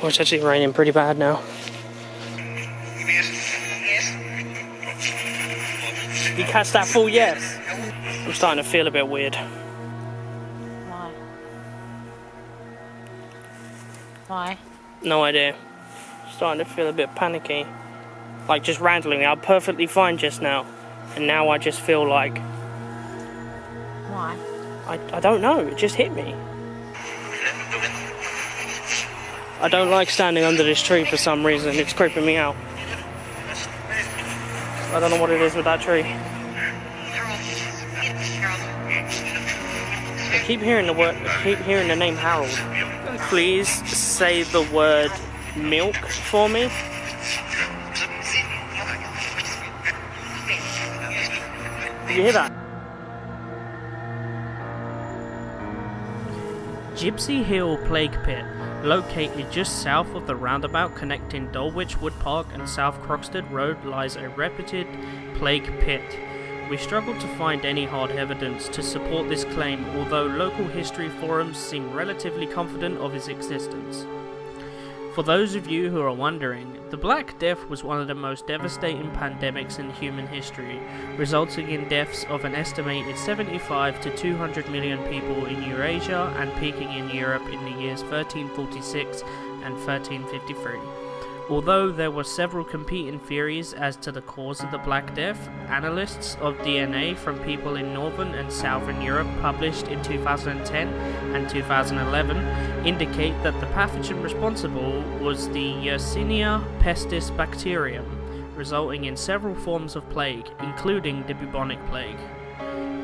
Oh, it's actually raining pretty bad now. You catch that full yes? I'm starting to feel a bit weird. Why? Why? No idea. Starting to feel a bit panicky. Like just randomly, I'm perfectly fine just now. And now I just feel like... Why? I don't know, it just hit me. I don't like standing under this tree for some reason, it's creeping me out. I don't know what it is with that tree. I keep hearing the name Harold. Please say the word milk for me. Did you hear that? Gipsy Hill Plague Pit, located just south of the roundabout connecting Dulwich Wood Park and South Croxted Road, lies a reputed plague pit. We struggle to find any hard evidence to support this claim, although local history forums seem relatively confident of its existence. For those of you who are wondering, the Black Death was one of the most devastating pandemics in human history, resulting in deaths of an estimated 75 to 200 million people in Eurasia and peaking in Europe in the years 1346 and 1353. Although there were several competing theories as to the cause of the Black Death, analysts of DNA from people in Northern and Southern Europe published in 2010 and 2011 indicate that the pathogen responsible was the Yersinia pestis bacterium, resulting in several forms of plague, including the bubonic plague.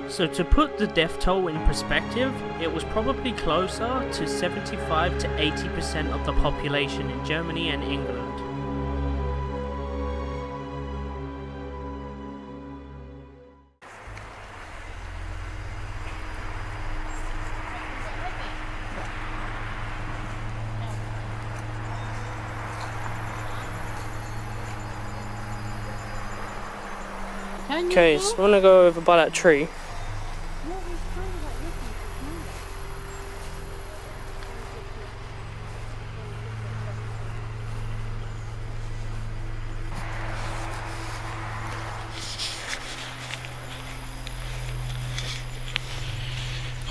So to put the death toll in perspective, it was probably closer to 75 to 80% of the population in Germany and England. Okay, so I'm gonna go over by that tree.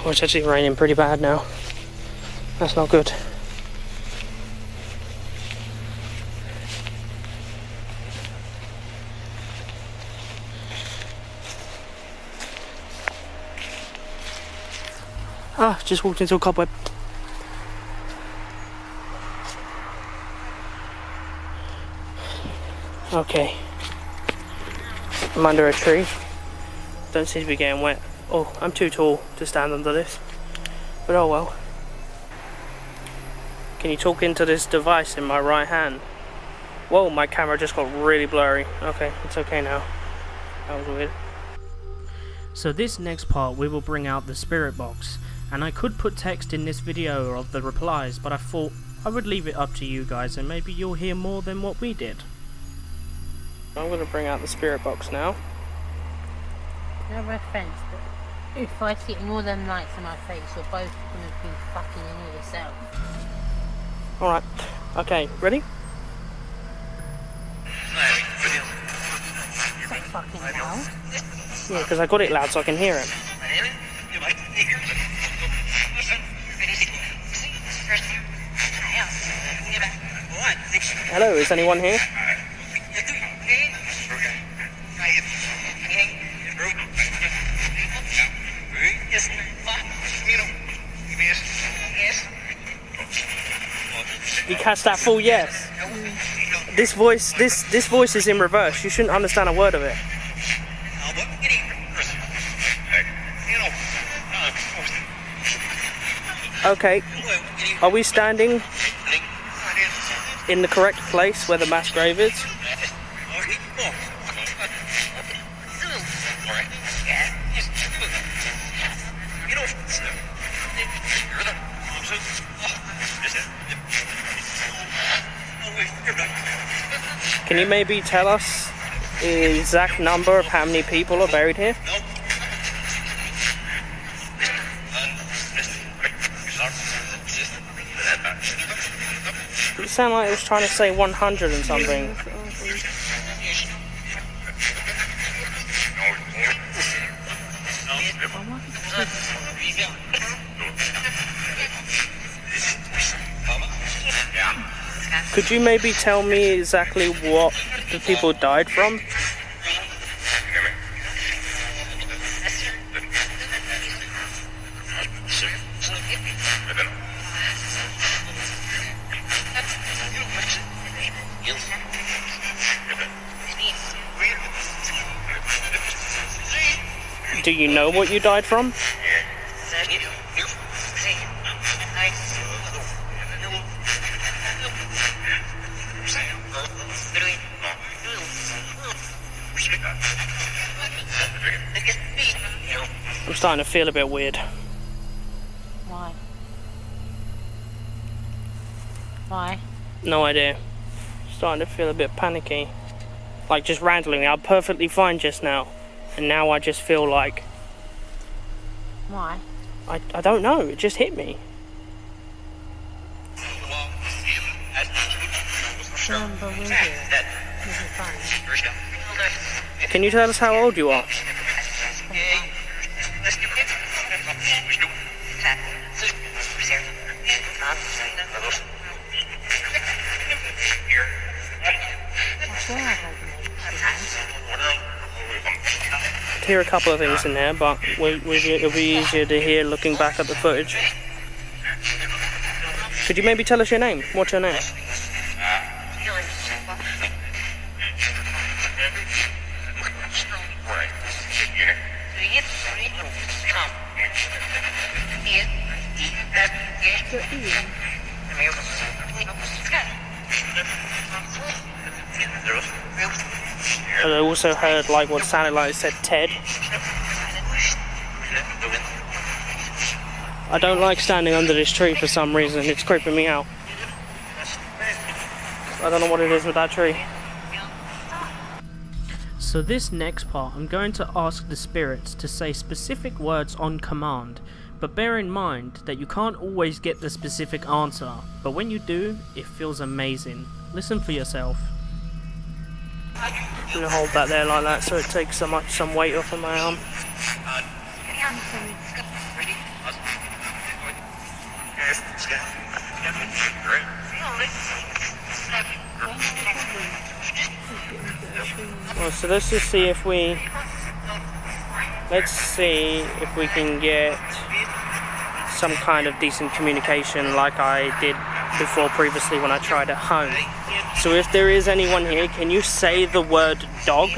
Oh, it's actually raining pretty bad now. That's not good. Ah, just walked into a cobweb. Okay. I'm under a tree. Don't seem to be getting wet. Oh, I'm too tall to stand under this. But oh well. Can you talk into this device in my right hand? Whoa, my camera just got really blurry. Okay, it's okay now. That was weird. So this next part we will bring out the spirit box. And I could put text in this video of the replies, but I thought I would leave it up to you guys and maybe you'll hear more than what we did. I'm going to bring out the spirit box now. No offense, but if I see more than lights in my face, you're both going to be fucking in it yourself. Alright, okay, ready? Is that fucking loud? Yeah, because I got it loud so I can hear it. Hello, is anyone here? You catch that full yes? This voice is in reverse. You shouldn't understand a word of it. Okay, are we standing in the correct place where the mass grave is? Can you maybe tell us the exact number of how many people are buried here? It sounded like it was trying to say 100 and something. Yeah, that's what I think. I wanted to see Could you maybe tell me exactly what the people died from? Do you know what you died from? I'm starting to feel a bit weird. why. Why? No idea. Starting to feel a bit panicky. Like just randomly, I'm perfectly fine just now. And now I just feel like... Why? I don't know, it just hit me. Remember we're here. This is fine. Can you tell us how old you are? I swear I heard I hear a couple of things in there, but it'll be easier to hear looking back at the footage. Could you maybe tell us your name? What's your name? And I also heard like what sounded like it said Ted. I don't like standing under this tree for some reason, it's creeping me out. I don't know what it is with that tree. So this next part, I'm going to ask the spirits to say specific words on command, but bear in mind that you can't always get the specific answer, but when you do, it feels amazing. Listen for yourself. I'm going to hold that there like that so it takes some weight off of my arm. Well, so let's just see if we... Let's see if we can get some kind of decent communication like I did before previously when I tried at home. So if there is anyone here, can you say the word dog?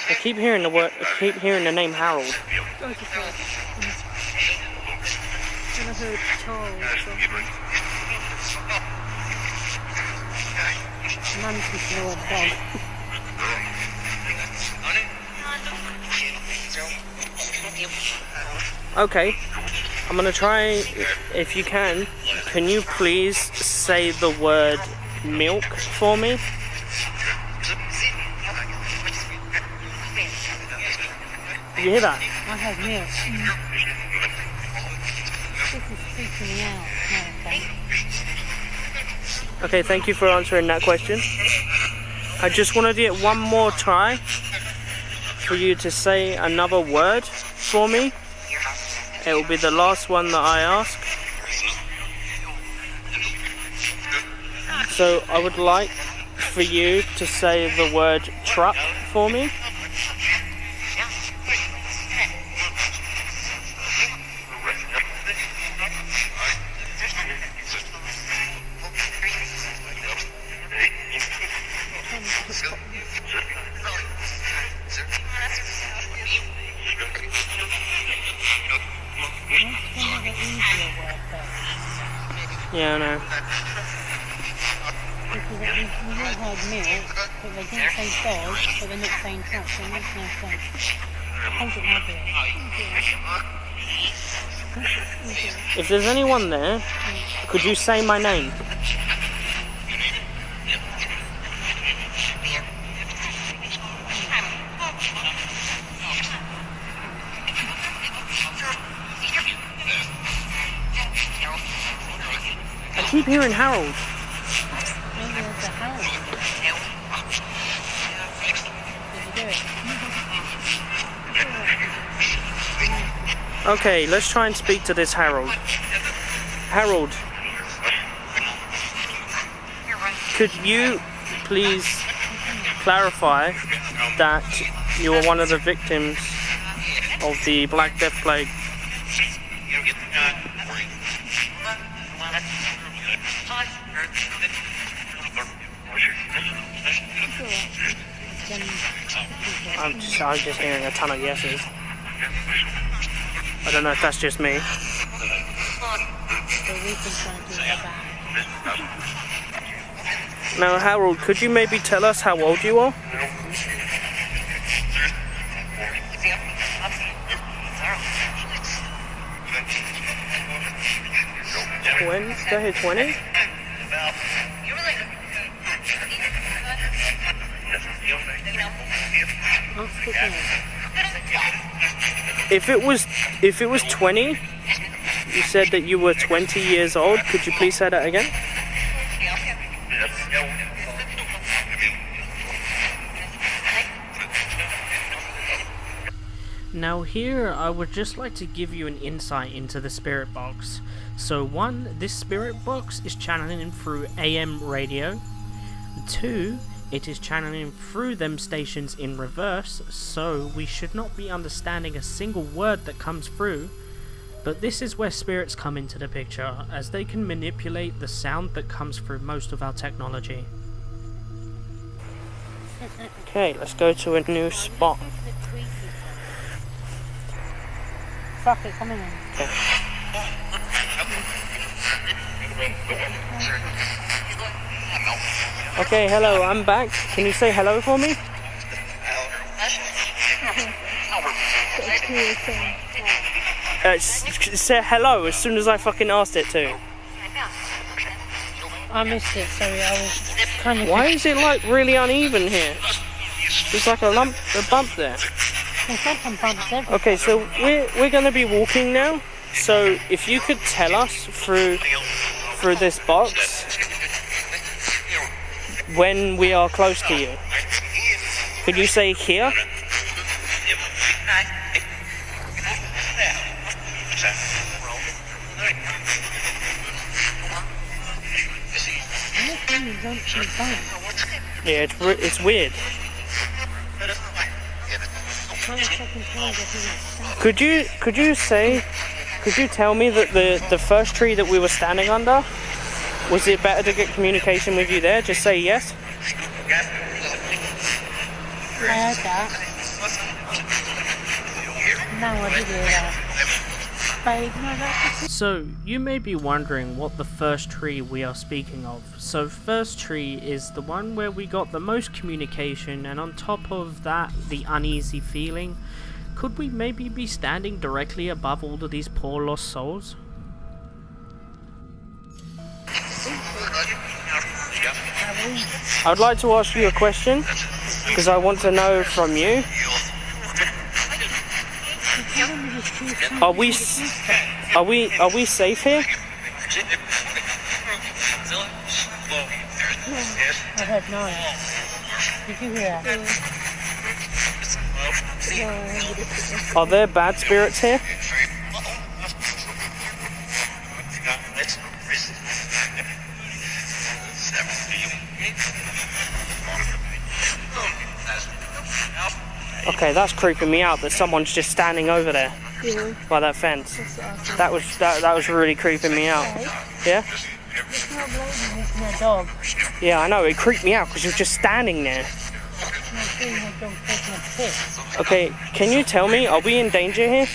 I keep hearing the word. I keep hearing the name Harold. And I heard Charles or something. Mum's just a dog. Okay, I'm gonna try. If you can you please say the word milk for me? Did you hear that? I have milk. This is freaking me out. No, Okay, thank you for answering that question. I just wanted to get one more try for you to say another word for me. It will be the last one that I ask. So I would like for you to say the word truck for me. Yeah, I know. We all heard milk, but they didn't say dog, but they're not saying truck, so it makes no sense. Hold it now, dear. If there's anyone there, could you say my name? I keep hearing Harold. Maybe there's a Harold. Did you do it? Okay, let's try and speak to this Harold. Harold, could you please clarify that you were one of the victims of the Black Death Plague? I'm just hearing a ton of yeses. I don't know if that's just me. Now, Harold, could you maybe tell us how old you are? Go ahead, 20? If it was 20, you said that you were 20 years old. Could you please say that again? Now here, I would just like to give you an insight into the spirit box. So 1, this spirit box is channeling through AM radio. 2, it is channeling through them stations in reverse, so we should not be understanding a single word that comes through. But this is where spirits come into the picture, as they can manipulate the sound that comes through most of our technology. Okay, let's go to a new spot. Fuck it, come in. Okay. Okay, hello, I'm back. Can you say hello for me? Say hello as soon as I fucking asked it to. I missed it, sorry, I was kind of... Why is it like really uneven here? There's like a bump there. Okay, so we're gonna be walking now. So if you could tell us through this box when we are close to you. Could you say here? Yeah, it's weird. Could you tell me that the first tree that we were standing under, was it better to get communication with you there? Just say yes. I heard that. No, I didn't hear that. So, you may be wondering what the first tree we are speaking of. So, first tree is the one where we got the most communication, and on top of that, the uneasy feeling. Could we maybe be standing directly above all of these poor lost souls? I'd like to ask you a question, because I want to know from you. Are we safe here? I heard no. Did you hear that? Are there bad spirits here? Okay, that's creeping me out that someone's just standing over there. Yeah. By that fence. That was really creeping me out. Yeah? It's not blaming me for my dog. Yeah, I know, it creeped me out because you're just standing there. Okay, can you tell me, are we in danger here?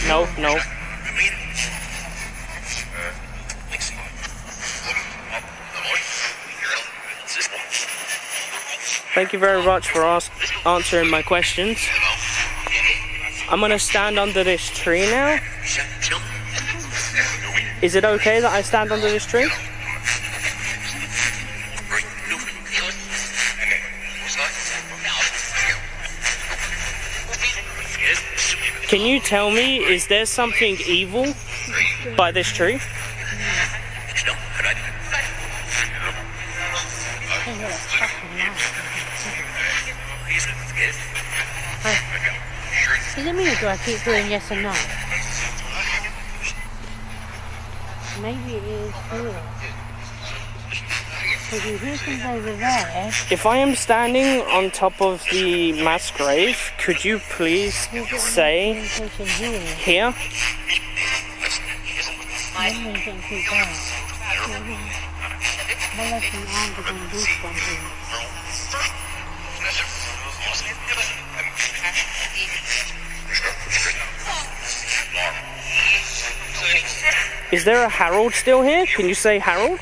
No. Thank you very much for answering my questions. I'm gonna stand under this tree now. Is it okay that I stand under this tree? Can you tell me, is there something evil by this tree? Is it me or do I keep doing yes and no? Maybe it is here. Because you hear things over there. If I am standing on top of the mass grave, could you please say here? I'm going to keep going. My left and arm are going to do something. Is there a Harold still here? Can you say Harold?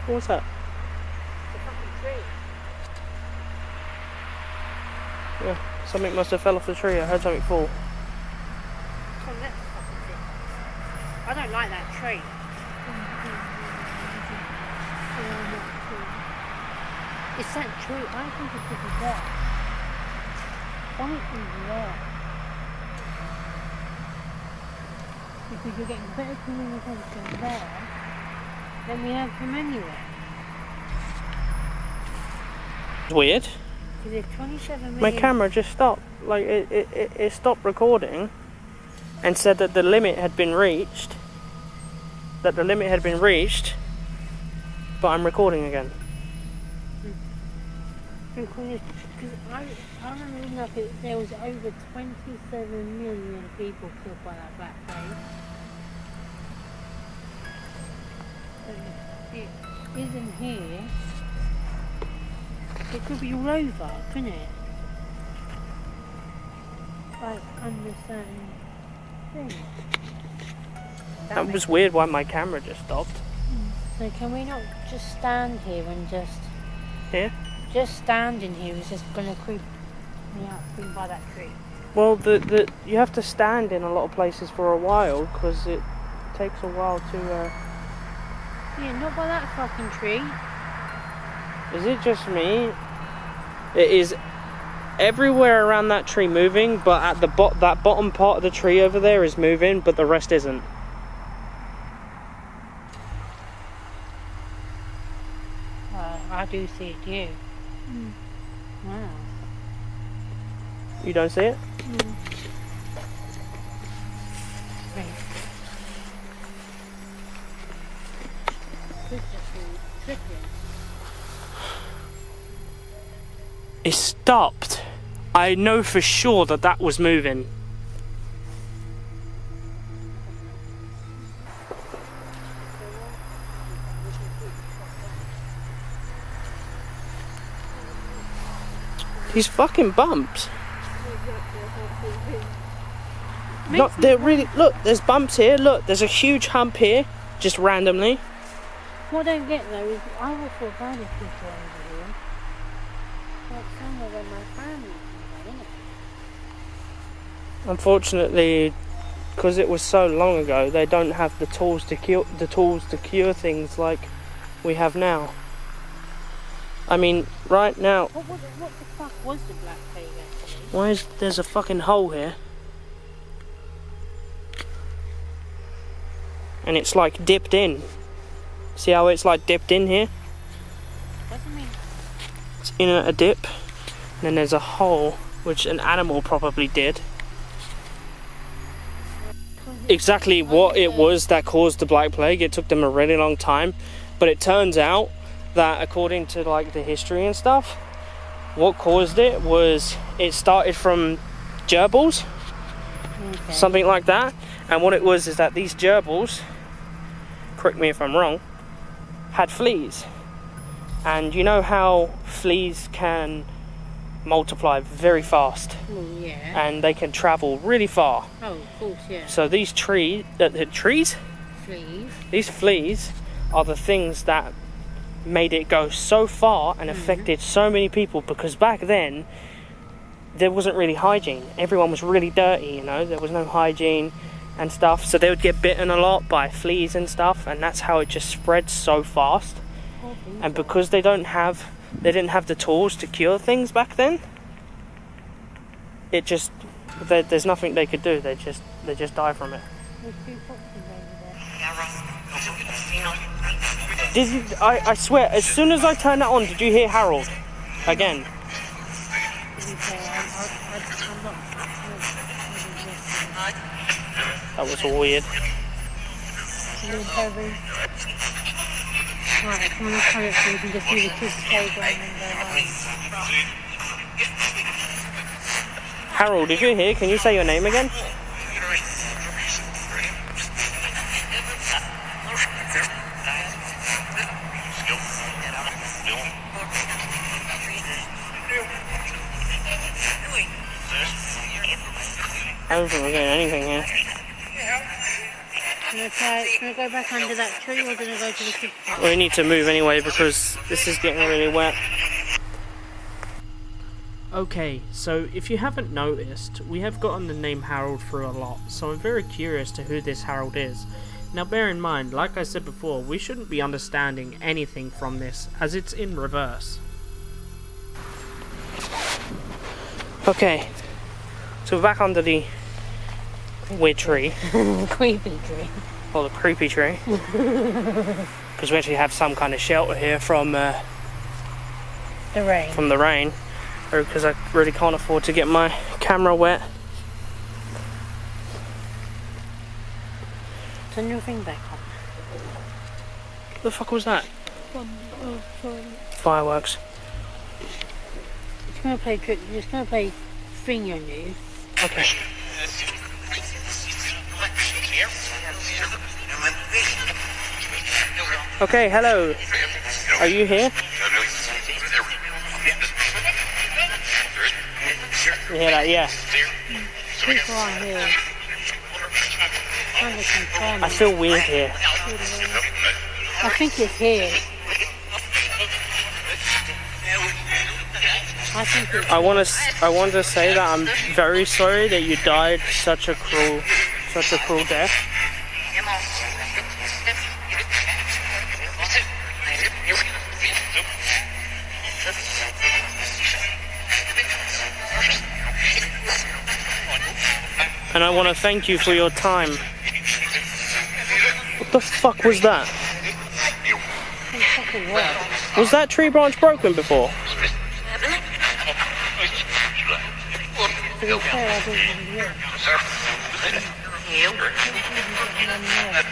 What's that? Yeah, something must have fell off the tree. I heard something fall. I don't like that tree. It's that tree. I think it could be there. Something there. Because you're getting better communication there than we have from anywhere. It's weird. There's 27 million. My camera just stopped. Like it stopped recording and said that the limit had been reached. But I'm recording again. Because I remember reading up there was over 27 million people killed by that black plague. It isn't here. It could be all over, couldn't it? Like under certain things. That was weird why my camera just stopped. So can we not just stand here and just... Here? Just standing here is just going to creep me out by that tree. Well, you have to stand in a lot of places for a while because it takes a while to... Yeah, not by that fucking tree. Is it just me? It is everywhere around that tree moving, but at the that bottom part of the tree over there is moving, but the rest isn't. I do see it too. Wow. You don't see it? Right. Could just be tripping. It stopped. I know for sure that that was moving. These fucking bumps. Look, they're really... Look, there's bumps here. Look, there's a huge hump here. Just randomly. What I don't get though is I would feel bad if people are over here. Like somewhere where my family can go, innit? Unfortunately, because it was so long ago, they don't have the tools to cure things like we have now. I mean, right now... What the fuck was the Black Plague actually? Why is there's a fucking hole here? And it's like dipped in. See how it's like dipped in here? Doesn't mean... It's in a dip. And then there's a hole, which an animal probably did. Exactly what it was that caused the Black Plague. It took them a really long time. But it turns out that according to like the history and stuff, what caused it was it started from gerbils, something like that. And what it was is that these gerbils, correct me if I'm wrong, had fleas. And you know how fleas can multiply very fast, and they can travel really far. Oh, of course, yeah. So these Fleas. these fleas are the things that made it go so far and affected so many people, because back then there wasn't really hygiene. Everyone was really dirty, you know, there was no hygiene and stuff, so they would get bitten a lot by fleas and stuff, and that's how it just spread so fast. And because they didn't have the tools to cure things back then, it just, there's nothing they could do. They just die from it. Did you, I swear, as soon as I turned that on, did you hear Harold again? That was weird. Right, come on, let's hurry up so we can just see the kids playground and go home. Harold, if you're here, can you say your name again? I don't think we're getting anything here. Can I go back under that tree, or gonna go to the kids' park? We need to move anyway because this is getting really wet. Okay, so if you haven't noticed, we have gotten the name Harold through a lot, so I'm very curious to who this Harold is. Now bear in mind, like I said before, we shouldn't be understanding anything from this, as it's in reverse. Okay, so we're back under the weird tree. Creepy tree. Or the creepy tree. Because we actually have some kind of shelter here from the rain. From the rain. Or because I really can't afford to get my camera wet. Turn your thing back on. What the fuck was that? Fireworks. It's gonna play trick. It's gonna play thing on you. Okay. Okay, hello. Are you here? You hear that? Yeah. People are here. Trying to confirm I feel weird here. I think it's here. I think it's I want to say that I'm very sorry that you died such a cruel death. And I want to thank you for your time. What the fuck was that? Was that tree branch broken before?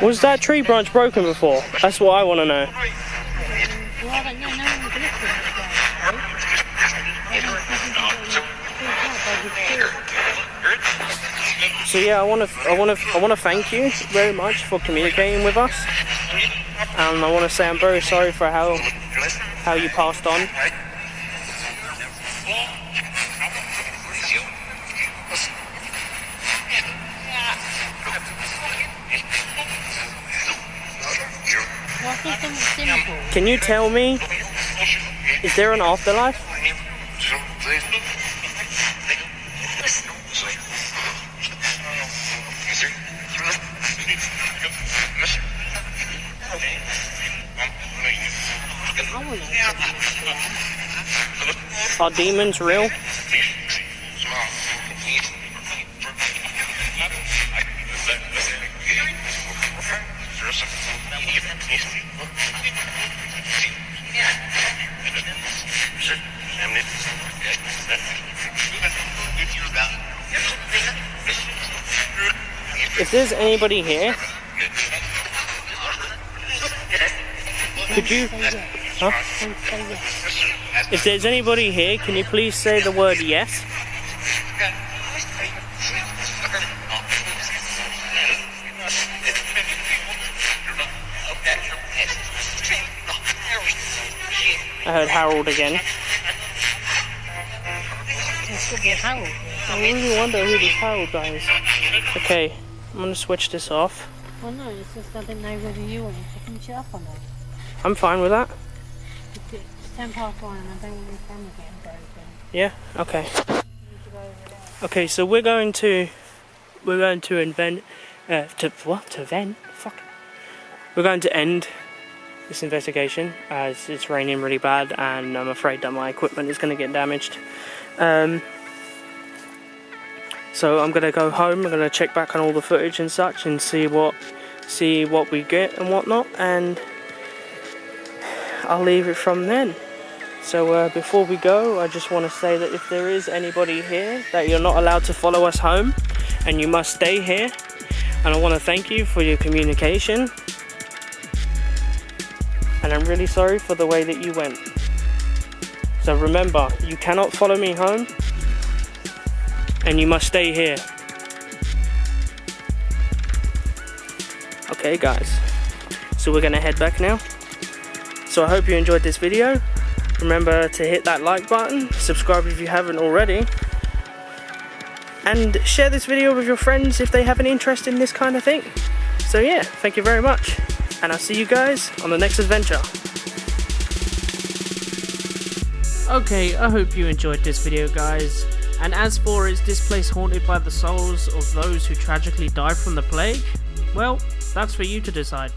Was that tree branch broken before? That's what I want to know. So yeah, I want to thank you very much for communicating with us. And I want to say I'm very sorry for how you passed on. Can you tell me, is there an afterlife? Are demons real? If there's anybody here, could you... Huh? If there's anybody here, can you please say the word yes? I heard Harold again. It should be Harold. I really wonder who this Harold guy is. Okay, I'm gonna switch this off. Well, no, it's just I didn't know whether you wanted to finish it up or not. I'm fine with that. It's 10 past 1 and I don't want your camera getting broken. Yeah. Okay. You need to go over there. Okay. So we're going to invent. To vent? Fuck. We're going to end this investigation as it's raining really bad, and I'm afraid that my equipment is going to get damaged. So I'm gonna go home. I'm gonna check back on all the footage and such, and see what we get and whatnot, and I'll leave it from then. So before we go, I just want to say that if there is anybody here that you're not allowed to follow us home, and you must stay here, and I want to thank you for your communication, and I'm really sorry for the way that you went. So remember, you cannot follow me home, and you must stay here. Okay guys, so we're gonna head back now. So I hope you enjoyed this video. Remember to hit that like button, subscribe if you haven't already, and share this video with your friends if they have an interest in this kind of thing. So yeah, thank you very much, and I'll see you guys on the next adventure. Okay, I hope you enjoyed this video guys. And as for is this place haunted by the souls of those who tragically died from the plague? Well, that's for you to decide.